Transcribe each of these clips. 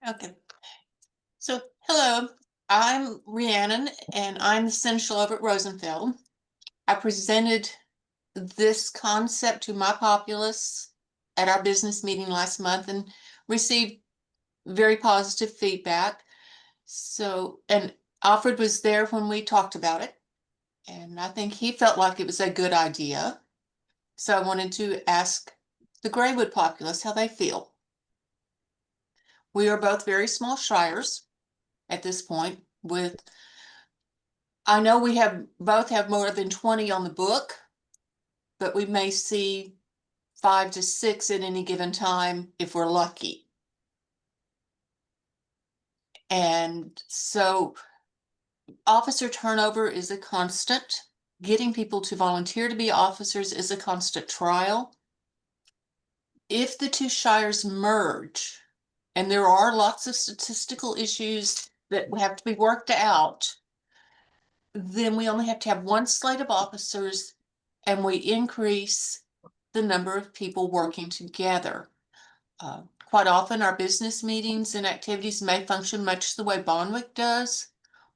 Okay. So, hello, I'm Rhiannon, and I'm the seneschal over at Rosenfeld. I presented this concept to my populace at our business meeting last month and received very positive feedback. So, and Alfred was there when we talked about it, and I think he felt like it was a good idea. So I wanted to ask the Graywood populace how they feel. We are both very small shires at this point with, I know we both have more than 20 on the book, but we may see 5 to 6 at any given time if we're lucky. And so officer turnover is a constant. Getting people to volunteer to be officers is a constant trial. If the two shires merge, and there are lots of statistical issues that have to be worked out, then we only have to have one slate of officers and we increase the number of people working together. Quite often our business meetings and activities may function much the way Bonwick does,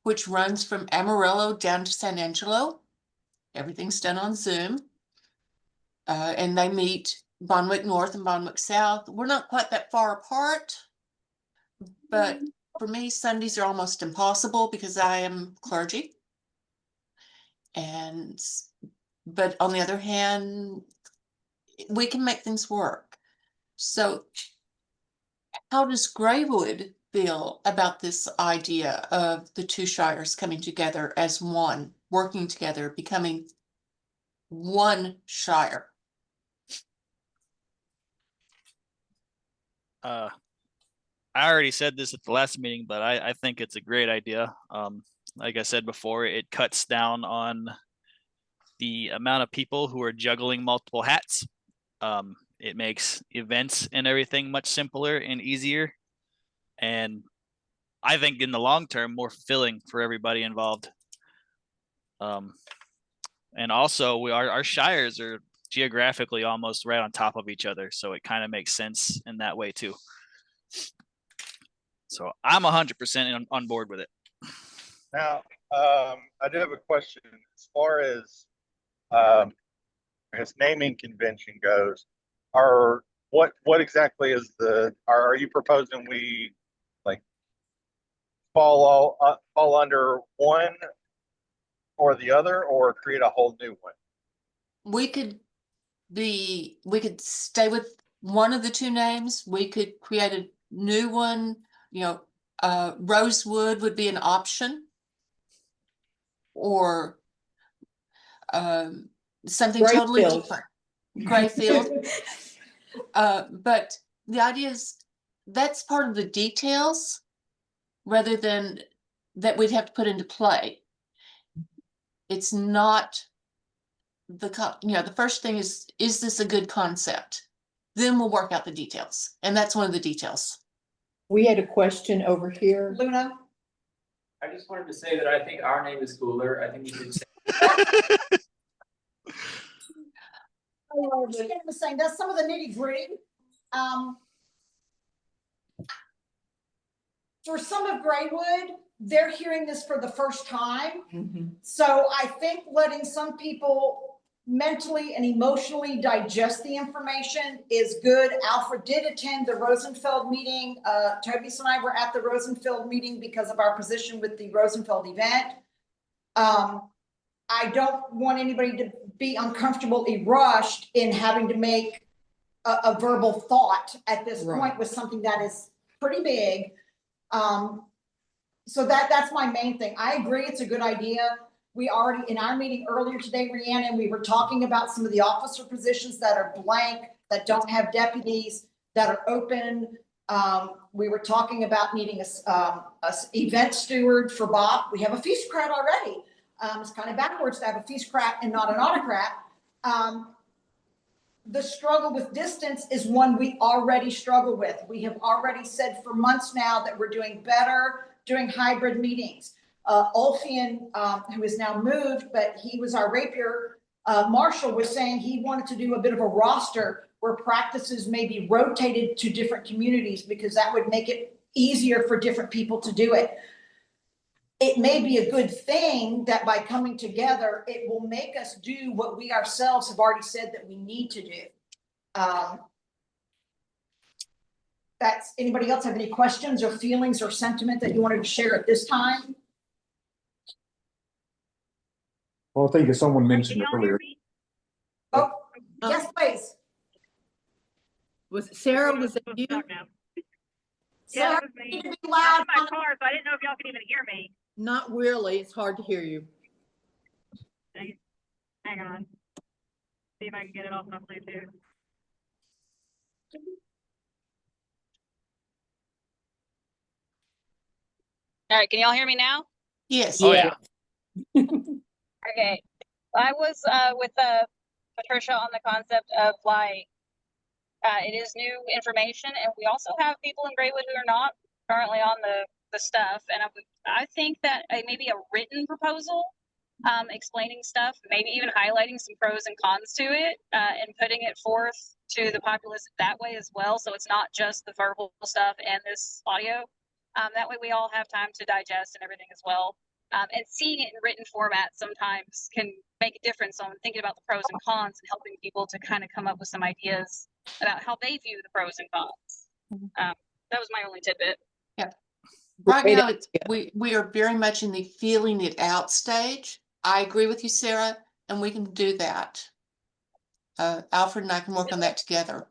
which runs from Amarillo down to San Angelo. Everything's done on Zoom. And they meet Bonwick North and Bonwick South. We're not quite that far apart, but for me, Sundays are almost impossible because I am clergy. But on the other hand, we can make things work. So how does Graywood feel about this idea of the two shires coming together as one, working together, becoming one shire? I already said this at the last meeting, but I think it's a great idea. Like I said before, it cuts down on the amount of people who are juggling multiple hats. It makes events and everything much simpler and easier. And I think in the long term, more fulfilling for everybody involved. And also our shires are geographically almost right on top of each other. So it kind of makes sense in that way too. So I'm 100% on board with it. Now, I do have a question as far as I guess naming convention goes. What exactly is are you proposing we like fall under one or the other, or create a whole new one? We could stay with one of the two names. We could create a new one. Rosewood would be an option, or something totally different. Grayfield. But the idea is that's part of the details rather than that we'd have to put into play. It's not the first thing is this a good concept? Then we'll work out the details. And that's one of the details. We had a question over here. Luna? I just wanted to say that I think our name is cooler. I think you should say. Was saying that's some of the nitty gritty. For some of Graywood, they're hearing this for the first time. Mm-hmm. So I think letting some people mentally and emotionally digest the information is good. Alfred did attend the Rosenfeld meeting. Tobias and I were at the Rosenfeld meeting because of our position with the Rosenfeld event. I don't want anybody to be uncomfortably rushed in having to make a verbal thought at this point with something that is pretty big. So that's my main thing. I agree it's a good idea. We already, in our meeting earlier today, Rhiannon, we were talking about some of the officer positions that are blank, that don't have deputies, that are open. We were talking about needing a event steward for Bob. We have a feastcrat already. It's kind of backwards to have a feastcrat and not an autocrat. The struggle with distance is one we already struggle with. We have already said for months now that we're doing better doing hybrid meetings. Ulfian, who is now moved, but he was our rapier marshal, was saying he wanted to do a bit of a roster where practices may be rotated to different communities, because that would make it easier for different people to do it. It may be a good thing that by coming together, it will make us do what we ourselves have already said that we need to do. Anybody else have any questions or feelings or sentiment that you wanted to share at this time? Well, I think as someone mentioned earlier, Oh, yes, please. Was it Sarah, was it you? Yeah, Sarah, that was you me. need to be I'm loud. in my car, so I didn't know if y'all could even hear me. Not really, it's hard to hear you. Hang on. See if I can get it off my Bluetooth. All right, can y'all hear me now? Yes. Oh yeah. Okay. I was with Patricia on the concept of like it is new information, and we also have people in Graywood who are not currently on the stuff, and I think that maybe a written proposal explaining stuff, maybe even highlighting some pros and cons to it, and putting it forth to the populace that way as well, so it's not just the verbal stuff and this audio. That way we all have time to digest and everything as well. And seeing it in written format sometimes can make a difference on thinking about the pros and cons and helping people to kind of come up with some ideas about how they view the pros and cons. That was my only tidbit. Right Great now, we are very much in the feeling it out stage. I agree with you, Sarah, and we can do that. Alfred and I can work on that together.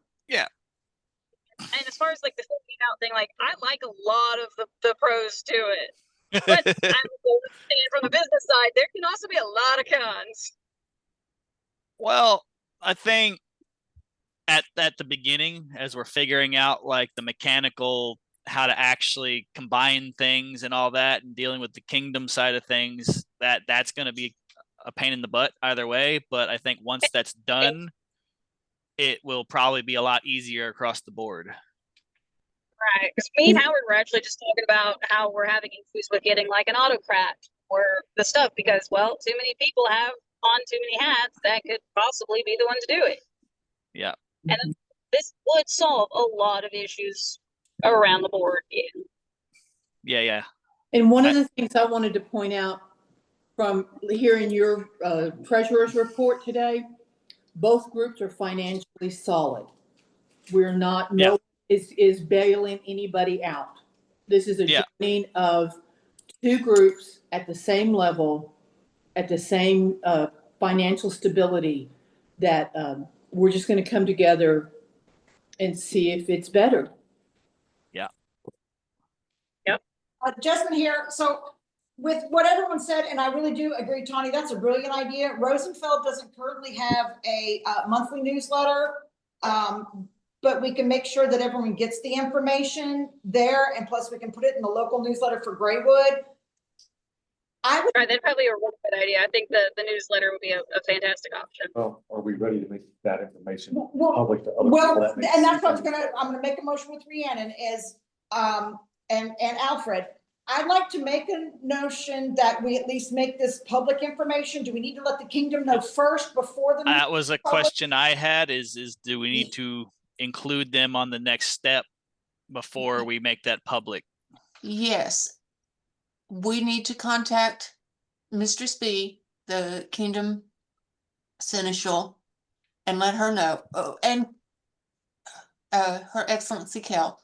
And as far as like the thinking out thing, like I like a lot of the pros to it. But I'm saying from the business side, there can also be a lot of cons. Well, I think at the beginning, as we're figuring out like the mechanical, how to actually combine things and all that, and dealing with the kingdom side of things, that's going to be a pain in the butt either way. But I think once that's done, it will probably be a lot easier across the board. Right. Because me and Howard were actually just talking about how we're having issues with getting like an autocrat or the stuff because, well, too many people have on too many hats that could possibly be the one to do it. Yeah. And this would solve a lot of issues around the board. Yeah. And one of the things I wanted to point out from hearing your treasurer's report today, both groups are financially solid. We're not, Yeah. no is bailing anybody out. This is a joining of two groups at the same level, at the same financial stability, that we're just going to come together and see if it's better. Yeah. Yep. Jasmine here. So with what everyone said, and I really do agree, Tawny, that's a brilliant idea. Rosenfeld doesn't currently have a monthly newsletter, but we can make sure that everyone gets the information there, and plus we can put it in the local newsletter for Graywood. Right, that'd probably be a really good idea. I think the newsletter would be a fantastic option. well, are we ready to make that information Well, public to other people? well, makes and that's sense. what's I'm gonna make a motion with Rhiannon is, and Alfred. I'd like to make a notion that we at least make this public information. Do we need to let the kingdom know first before the? That was a question I had is do we need to include them on the next step before we make that public? Yes. We need to contact Mistress B, the kingdom seneschal, and let her know, and Her Excellency Kel,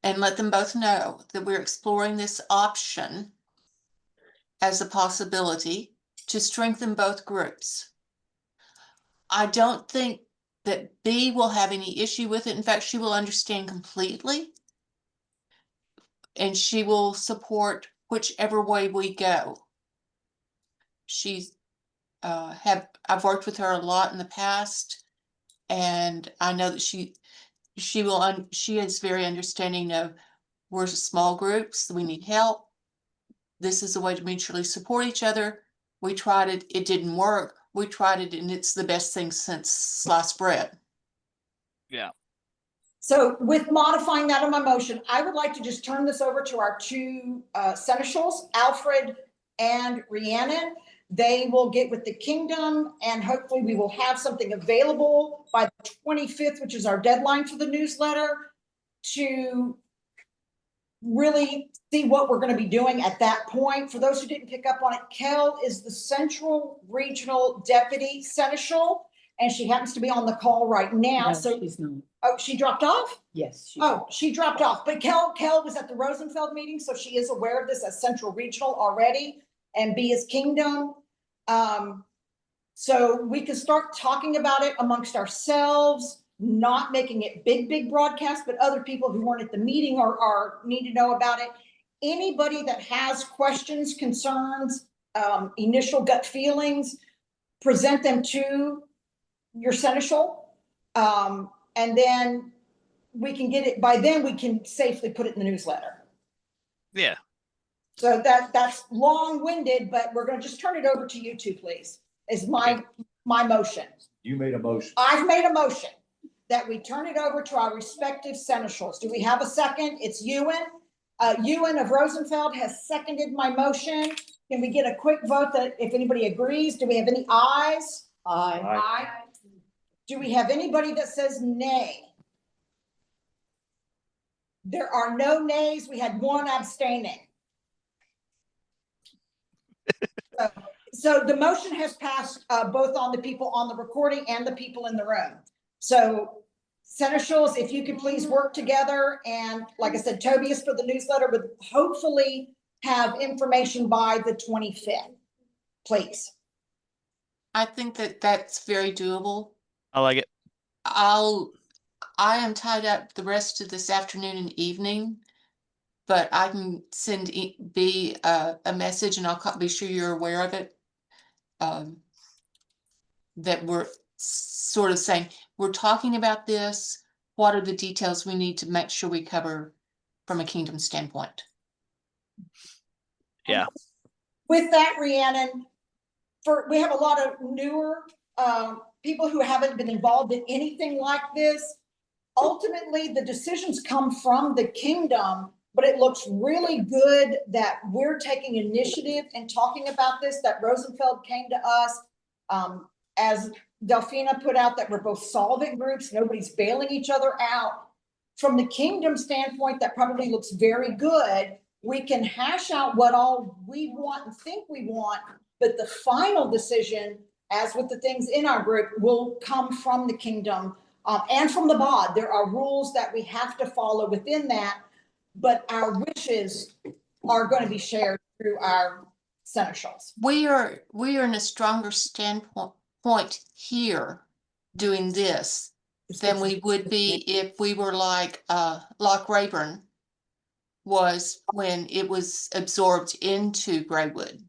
and let them both know that we're exploring this option as a possibility to strengthen both groups. I don't think that B will have any issue with it. In fact, she will understand completely, and she will support whichever way we go. She's I've worked with her a lot in the past, and I know that she is very understanding of we're small groups, we need help. This is a way to mutually support each other. We tried it, it didn't work. We tried it, and it's the best thing since sliced bread. Yeah. So with modifying that in my motion, I would like to just turn this over to our two seneschals, Alfred and Rhiannon. They will get with the kingdom and hopefully we will have something available by the 25th, which is our deadline for the newsletter, to really see what we're going to be doing at that point. For those who didn't pick up on it, Kel is the Central Regional Deputy Seneschal, and she happens to be on the call right now. No, So, she's not. oh, she dropped off? Yes. She dropped off, but Kel was at the Rosenfeld meeting, so she is aware of this as Central Regional already, and B is Kingdom. So we can start talking about it amongst ourselves, not making it big broadcast, but other people who weren't at the meeting or need to know about it. Anybody that has questions, concerns, initial gut feelings, present them to your seneschal. And then we can get it, by then we can safely put it in the newsletter. Yeah. So that's long-winded, but we're gonna just turn it over to you two, please, is my motion. You made a motion. I've made a motion that we turn it over to our respective seneschals. Do we have a second? It's Ewan. Ewan of Rosenfeld has seconded my motion. Can we get a quick vote that if anybody agrees? Do we have any ayes? Aye. Do we have anybody that says nay? There are no nays. We had one abstaining. So the motion has passed both on the people on the recording and the people in the room. So seneschals, if you could please work together, and like I said, Toby is for the newsletter, but hopefully have information by the 25th, please. I think that that's very doable. I like it. I am tied up the rest of this afternoon and evening, but I can send B a message, and I'll be sure you're aware of it. That we're sort of saying, we're talking about this. What are the details we need to make sure we cover from a kingdom standpoint? Yeah. With that, Rhiannon, we have a lot of newer people who haven't been involved in anything like this. Ultimately, the decisions come from the kingdom, but it looks really good that we're taking initiative and talking about this, that Rosenfeld came to us. As Delphina put out, that we're both solvent groups, nobody's bailing each other out. From the kingdom standpoint, that probably looks very good. We can hash out what all we want and think we want, but the final decision, as with the things in our group, will come from the kingdom and from the bod. There are rules that we have to follow within that, but our wishes are going to be shared through our seneschals. We are in a stronger standpoint here doing this than we would be if we were like Loch Rayburn was when it was absorbed into Graywood.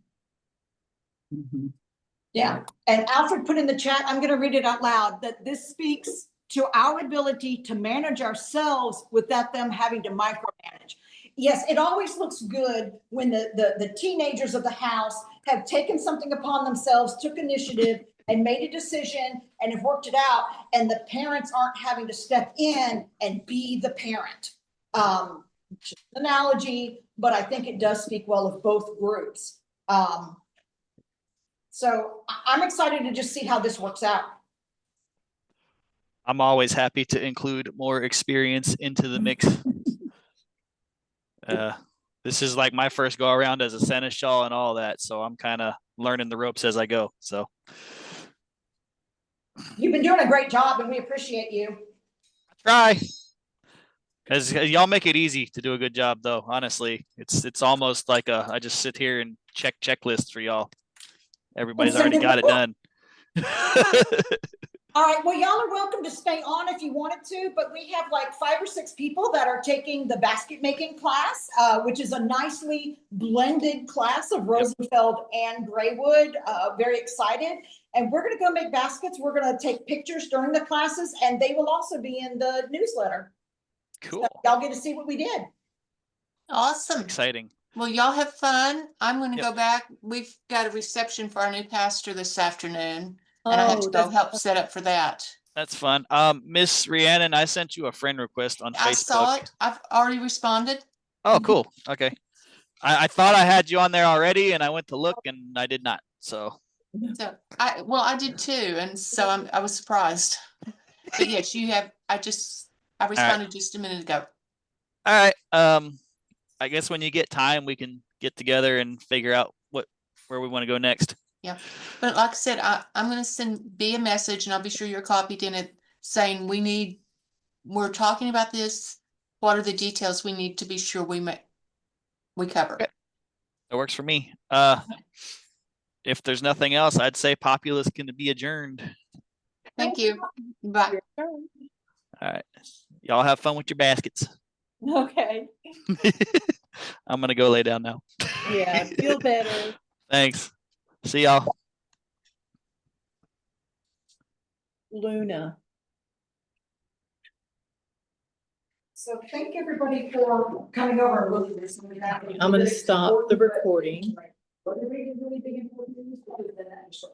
Yeah, and Alfred put in the chat, I'm going to read it out loud, that this speaks to our ability to manage ourselves without them having to micromanage. Yes, it always looks good when the teenagers of the house have taken something upon themselves, took initiative and made a decision and have worked it out, and the parents aren't having to step in and be the parent. Just an analogy, but I think it does speak well of both groups. So I'm excited to just see how this works out. I'm always happy to include more experience into the mix. This is like my first go around as a seneschal and all that, so I'm kind of learning the ropes as I go. So you've been doing a great job, and we appreciate you. Try, as y'all make it easy to do a good job, though. Honestly, it's almost like I just sit here and check checklists for y'all. Everybody's already got it done. All right, well, y'all are welcome to stay on if you wanted to, but we have like 5 or 6 people that are taking the basket making class, which is a nicely blended class of Rosenfeld and Graywood. Very excited. And we're going to go make baskets. We're going to take pictures during the classes, and they will also be in the newsletter. Cool. So y'all get to see what we did. Awesome. Exciting. Well, y'all have fun. I'm going to go back. We've got a reception for our new pastor this afternoon. And I have to go help set up for that. That's fun. Miss Rhiannon, I sent you a friend request on Facebook. I saw it. I've already responded. Oh, cool. Okay. I thought I had you on there already, and I went to look, and I did not. So So I did too. And so I was surprised. But yes, I responded just a minute ago. all right. I guess when you get time, we can get together and figure out where we want to go next. Yeah. But like I said, I'm going to send B a message and I'll be sure you're copied in it saying we're talking about this. What are the details we need to be sure we cover? Okay. That works for me. If there's nothing else, I'd say populace can be adjourned. Thank you. Bye. All right. Y'all have fun with your baskets. Okay, I'm gonna go lay down now. yeah, feel better. Thanks. See y'all. Luna. So thank everybody for coming over and looking at this. I'm gonna stop the recording. But they're really big important news because then that just